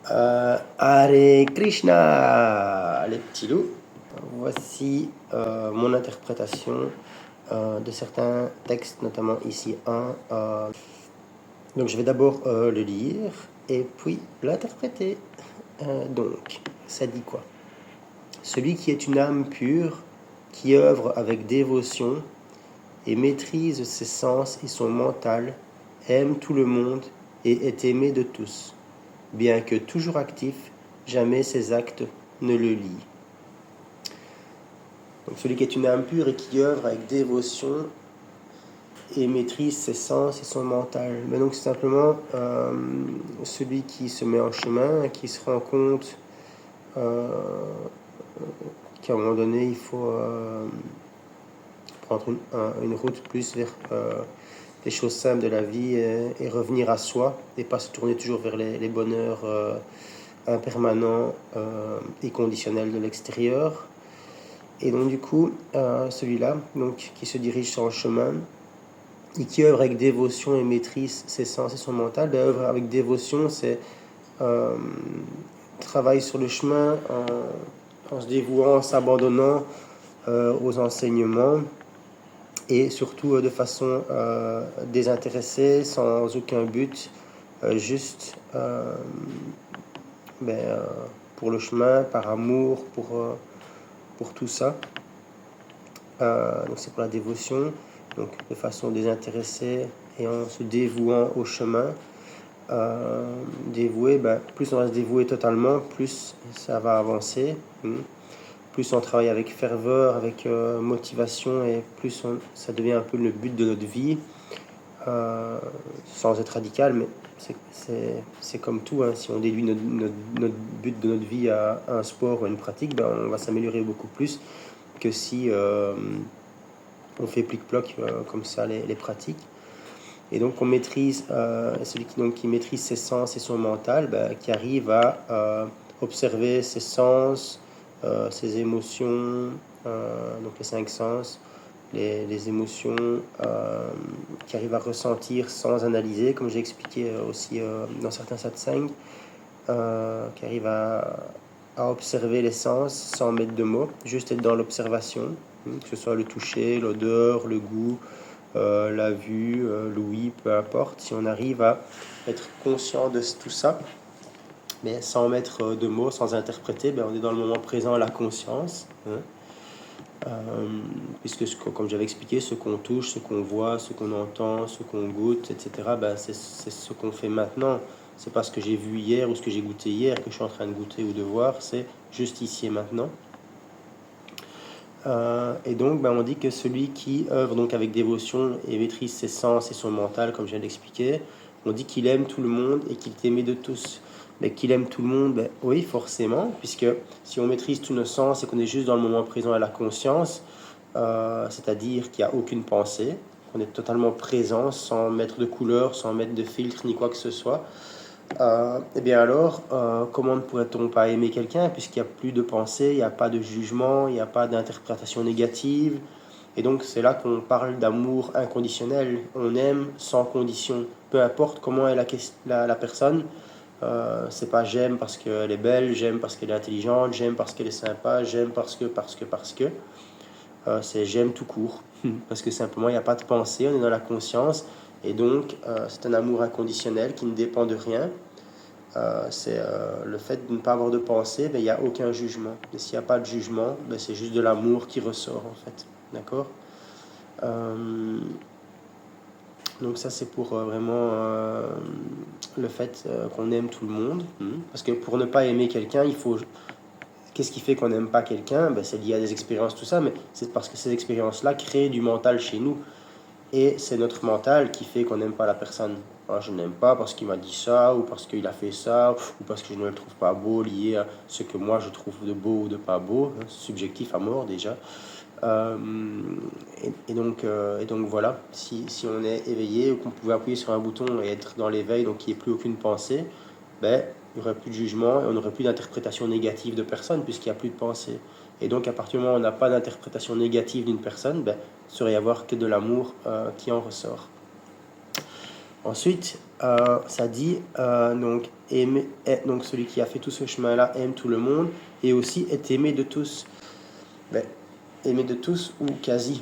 Hare Krishna, les petits loups. Voici mon interprétation de certains textes, notamment ici un. Donc je vais d'abord le lire et puis l'interpréter. Donc, ça dit quoi? Celui qui est une âme pure, qui œuvre avec dévotion et maîtrise ses sens et son mental, aime tout le monde et est aimé de tous. Bien que toujours actif, jamais ses actes ne le lient. Donc celui qui est une âme pure et qui œuvre avec dévotion et maîtrise ses sens et son mental. Mais donc c'est simplement celui qui se met en chemin, qui se rend compte qu'à un moment donné il faut prendre une route plus vers les choses simples de la vie et revenir à soi et pas se tourner toujours vers les bonheurs impermanents et conditionnels de l'extérieur. Et donc du coup, celui-là, donc, qui se dirige sur le chemin et qui œuvre avec dévotion et maîtrise ses sens et son mental, œuvre avec dévotion, c'est travail sur le chemin en se dévouant, en s'abandonnant aux enseignements et surtout de façon désintéressée, sans aucun but, juste pour le chemin, par amour, pour tout ça. Donc c'est pour la dévotion, donc de façon désintéressée et en se dévouant au chemin. Dévoué, plus on va se dévouer totalement, plus ça va avancer. Plus on travaille avec ferveur, avec motivation, et plus ça devient un peu le but de notre vie, sans être radical, mais c'est comme tout, hein. Si on déduit notre but de notre vie à un sport ou à une pratique, on va s'améliorer beaucoup plus que si on fait plic-ploc comme ça les pratiques. Et donc on maîtrise, celui qui maîtrise ses sens et son mental, qui arrive à observer ses sens, ses émotions, donc les 5 sens, les émotions, qui arrive à ressentir sans analyser, comme j'ai expliqué aussi dans certains satsangs, qui arrive à observer les sens sans mettre de mots, juste être dans l'observation, que ce soit le toucher, l'odeur, le goût, la vue, l'ouïe, peu importe. Si on arrive à être conscient de tout ça, mais sans mettre de mots, sans interpréter, on est dans le moment présent, la conscience, puisque comme j'avais expliqué, ce qu'on touche, ce qu'on voit, ce qu'on entend, ce qu'on goûte, etc., c'est ce qu'on fait maintenant. C'est pas ce que j'ai vu hier ou ce que j'ai goûté hier que je suis en train de goûter ou de voir, c'est juste ici et maintenant. Et donc on dit que celui qui œuvre donc avec dévotion et maîtrise ses sens et son mental, comme je viens d'expliquer, on dit qu'il aime tout le monde et qu'il est aimé de tous. Mais qu'il aime tout le monde, oui, forcément, puisque si on maîtrise tous nos sens et qu'on est juste dans le moment présent à la conscience, c'est-à-dire qu'il n'y a aucune pensée, qu'on est totalement présent, sans mettre de couleur, sans mettre de filtre ni quoi que ce soit, et bien alors, comment ne pourrait-on pas aimer quelqu'un puisqu'il n'y a plus de pensée, il n'y a pas de jugement, il n'y a pas d'interprétation négative. Et donc c'est là qu'on parle d'amour inconditionnel. On aime sans condition, peu importe comment est la personne. C'est pas j'aime parce qu'elle est belle, j'aime parce qu'elle est intelligente, j'aime parce qu'elle est sympa, j'aime parce que. C'est j'aime tout court. Parce que simplement il n'y a pas de pensée, on est dans la conscience. Et donc c'est un amour inconditionnel qui ne dépend de rien. C'est le fait de ne pas avoir de pensée, il n'y a aucun jugement. Et s'il n'y a pas de jugement, c'est juste de l'amour qui ressort en fait. D'accord. Donc ça c'est pour vraiment le fait qu'on aime tout le monde. Parce que pour ne pas aimer quelqu'un, il faut... Qu'est-ce qui fait qu'on n'aime pas quelqu'un? C'est lié à des expériences, tout ça, mais c'est parce que ces expériences-là créent du mental chez nous. Et c'est notre mental qui fait qu'on n'aime pas la personne. Alors, je n'aime pas parce qu'il m'a dit ça, ou parce qu'il a fait ça, ou parce que je ne le trouve pas beau, lié à ce que moi je trouve de beau ou de pas beau, hein, subjectif à mort déjà. Et donc voilà, si on est éveillé, ou qu'on pouvait appuyer sur un bouton et être dans l'éveil, donc qu'il n'y ait plus aucune pensée, il n'y aurait plus de jugement et on n'aurait plus d'interprétation négative de personne puisqu'il n'y a plus de pensée. Et donc à partir du moment où on n'a pas d'interprétation négative d'une personne, il ne saurait y avoir que de l'amour qui en ressort. Ensuite, ça dit donc celui qui a fait tout ce chemin-là aime tout le monde et aussi est aimé de tous. Ben, aimé de tous ou quasi,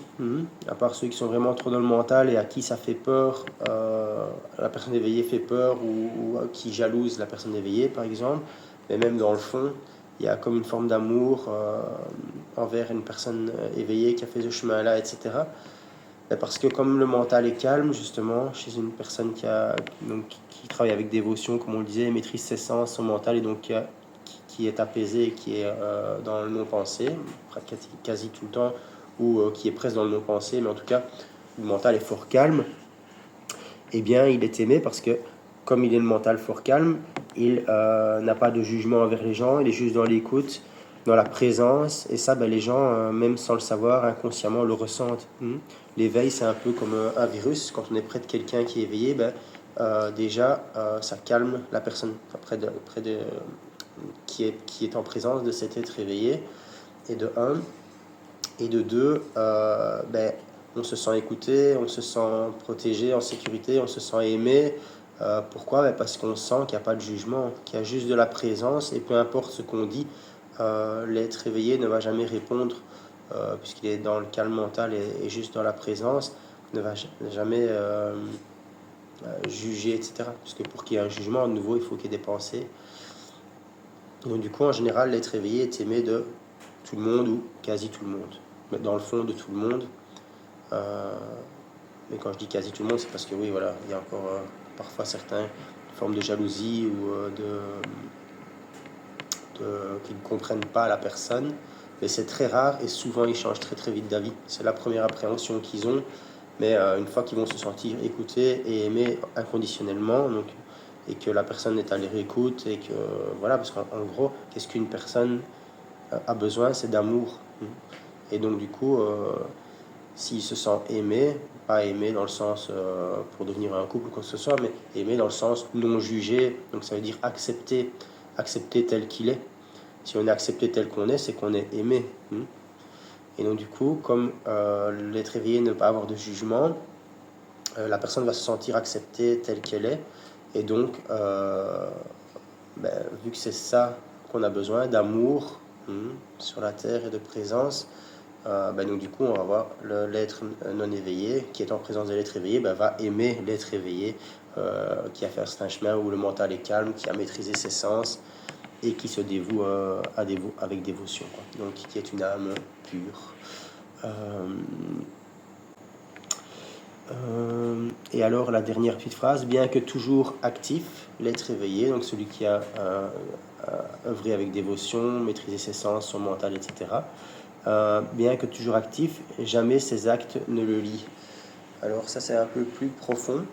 à part ceux qui sont vraiment trop dans le mental et à qui ça fait peur, la personne éveillée fait peur ou qui jalouse la personne éveillée par exemple, mais même dans le fond, il y a comme une forme d'amour envers une personne éveillée qui a fait ce chemin-là, etc. Parce que comme le mental est calme, justement, chez une personne qui travaille avec dévotion, comme on le disait, maîtrise ses sens, son mental, et donc qui est apaisé, qui est dans le non-pensée, quasi tout le temps, ou qui est presque dans le non-pensée, mais en tout cas, le mental est fort calme, eh bien, il est aimé parce que, comme il est le mental fort calme, il n'a pas de jugement envers les gens, il est juste dans l'écoute, dans la présence, et ça, les gens, même sans le savoir, inconsciemment, le ressentent. L'éveil, c'est un peu comme un virus. Quand on est près de quelqu'un qui est éveillé, déjà, ça calme la personne qui est en présence de cet être éveillé, et de un. Et de deux, on se sent écouté, on se sent protégé, en sécurité, on se sent aimé. Pourquoi? Parce qu'on sent qu'il n'y a pas de jugement, qu'il y a juste de la présence, et peu importe ce qu'on dit, l'être éveillé ne va jamais répondre, puisqu'il est dans le calme mental et juste dans la présence, ne va jamais juger, etc. Puisque pour qu'il y ait un jugement, à nouveau, il faut qu'il y ait des pensées. Donc du coup, en général, l'être éveillé est aimé de tout le monde ou quasi tout le monde. Mais dans le fond, de tout le monde. Mais quand je dis quasi tout le monde, c'est parce que oui, voilà, il y a encore parfois certaines formes de jalousie ou qui ne comprennent pas la personne. Mais c'est très rare et souvent ils changent très très vite d'avis. C'est la première appréhension qu'ils ont. Mais une fois qu'ils vont se sentir écoutés et aimés inconditionnellement, donc, et que la personne est à leur écoute, et que voilà, parce qu'en gros, qu'est-ce qu'une personne a besoin? C'est d'amour. Et donc du coup, s'il se sent aimé, pas aimé dans le sens pour devenir un couple ou quoi que ce soit, mais aimé dans le sens non jugé, donc ça veut dire accepter tel qu'il est. Si on est accepté tel qu'on est, c'est qu'on est aimé. Et donc du coup, comme l'être éveillé ne pas avoir de jugement, la personne va se sentir acceptée telle qu'elle est. Et donc, vu que c'est ça qu'on a besoin, d'amour sur la terre et de présence, donc du coup, on va voir l'être non éveillé, qui est en présence de l'être éveillé, va aimer l'être éveillé, qui a fait un certain chemin où le mental est calme, qui a maîtrisé ses sens, et qui se dévoue avec dévotion, quoi. Donc qui est une âme pure. Et alors la dernière petite phrase, bien que toujours actif, l'être éveillé, donc celui qui a œuvré avec dévotion, maîtrisé ses sens, son mental, etc., bien que toujours actif, jamais ses actes ne le lient. Alors ça c'est un peu plus profond.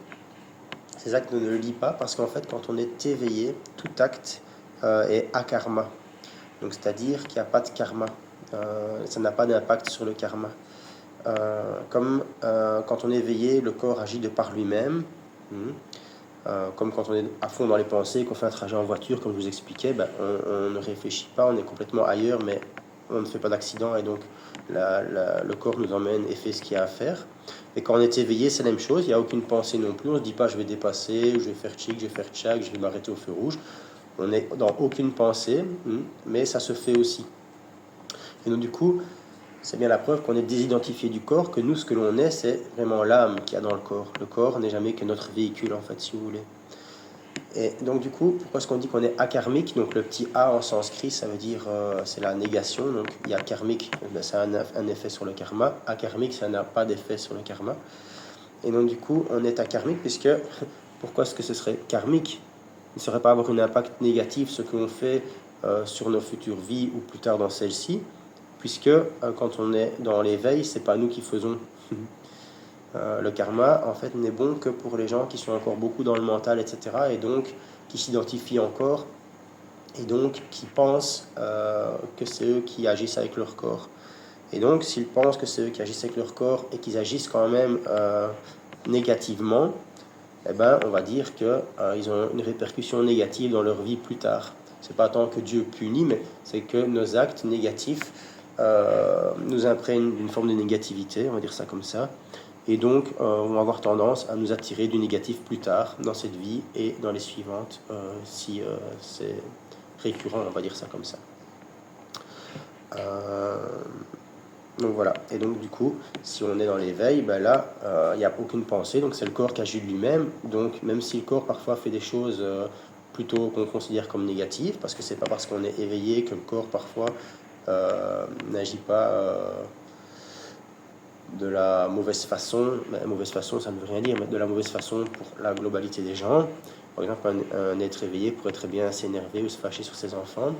Ces actes ne le lient pas parce qu'en fait quand on est éveillé, tout acte est akarma. Donc c'est-à-dire qu'il n'y a pas de karma. Ça n'a pas d'impact sur le karma. Comme quand on est éveillé, le corps agit de par lui-même. Comme quand on est à fond dans les pensées, qu'on fait un trajet en voiture, comme je vous expliquais, on ne réfléchit pas, on est complètement ailleurs, mais on ne fait pas d'accident et donc le corps nous emmène et fait ce qu'il y a à faire. Et quand on est éveillé, c'est la même chose, il n'y a aucune pensée non plus, on ne se dit pas je vais dépasser, ou je vais faire chic, je vais faire tchac, je vais m'arrêter au feu rouge. On n'est dans aucune pensée, mais ça se fait aussi. Et donc du coup, c'est bien la preuve qu'on est désidentifié du corps, que nous, ce que l'on est, c'est vraiment l'âme qu'il y a dans le corps. Le corps n'est jamais que notre véhicule, en fait, si vous voulez. Et donc, du coup, pourquoi est-ce qu'on dit qu'on est akarmique? Donc, le petit A en sanskrit, ça veut dire, c'est la négation. Donc, il y a karmique, ça a un effet sur le karma. Akarmique, ça n'a pas d'effet sur le karma. Et donc, du coup, on est akarmique, puisque, pourquoi est-ce que ce serait karmique? Il ne saurait pas avoir un impact négatif, ce que l'on fait sur nos futures vies ou plus tard dans celles-ci, puisque quand on est dans l'éveil, c'est pas nous qui faisons. Le karma, en fait, n'est bon que pour les gens qui sont encore beaucoup dans le mental, etc., et donc qui s'identifient encore, et donc qui pensent que c'est eux qui agissent avec leur corps. Et donc, s'ils pensent que c'est eux qui agissent avec leur corps et qu'ils agissent quand même négativement, on va dire qu'ils ont une répercussion négative dans leur vie plus tard. C'est pas tant que Dieu punit, mais c'est que nos actes négatifs nous imprègnent d'une forme de négativité, on va dire ça comme ça. et donc vont avoir tendance à nous attirer du négatif plus tard dans cette vie et dans les suivantes, si c'est récurrent, on va dire ça comme ça. Donc voilà, et donc du coup, si on est dans l'éveil, ben là, il n'y a aucune pensée, donc c'est le corps qui agit de lui-même, donc même si le corps parfois fait des choses plutôt qu'on considère comme négatives, parce que c'est pas parce qu'on est éveillé que le corps parfois n'agit pas de la mauvaise façon. Mais mauvaise façon, ça ne veut rien dire, mais de la mauvaise façon pour la globalité des gens. Par exemple, un être éveillé pourrait très bien s'énerver ou se fâcher sur ses enfants.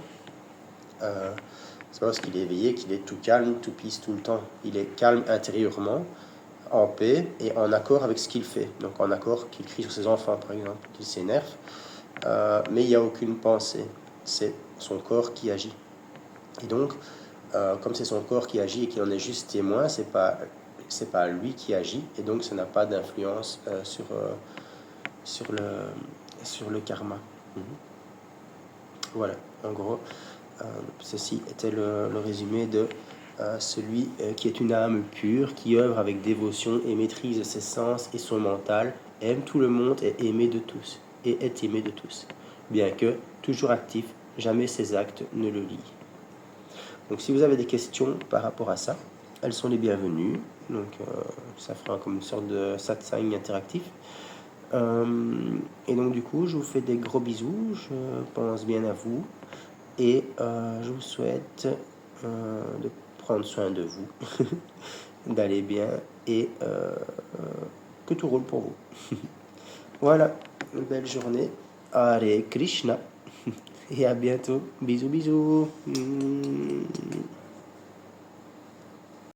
C'est pas parce qu'il est éveillé qu'il est tout calme, tout peace tout le temps. Il est calme intérieurement, en paix et en accord avec ce qu'il fait. Donc en accord qu'il crie sur ses enfants, par exemple, qu'il s'énerve. Mais il n'y a aucune pensée. C'est son corps qui agit. Et donc, comme c'est son corps qui agit et qu'il en est juste témoin, c'est pas lui qui agit. Et donc, ça n'a pas d'influence sur le karma. Mhm. Voilà, en gros. Ceci était le résumé de celui qui est une âme pure, qui œuvre avec dévotion et maîtrise ses sens et son mental, aime tout le monde et aimé de tous, et est aimé de tous, bien que, toujours actif, jamais ses actes ne le lient. Donc si vous avez des questions par rapport à ça, elles sont les bienvenues. Donc ça fera comme une sorte de satsang interactif. Et donc du coup, je vous fais des gros bisous, je pense bien à vous. Et je vous souhaite de prendre soin de vous, d'aller bien et que tout roule pour vous. Voilà, une belle journée. Hare Krishna. Et à bientôt. Bisous, bisous.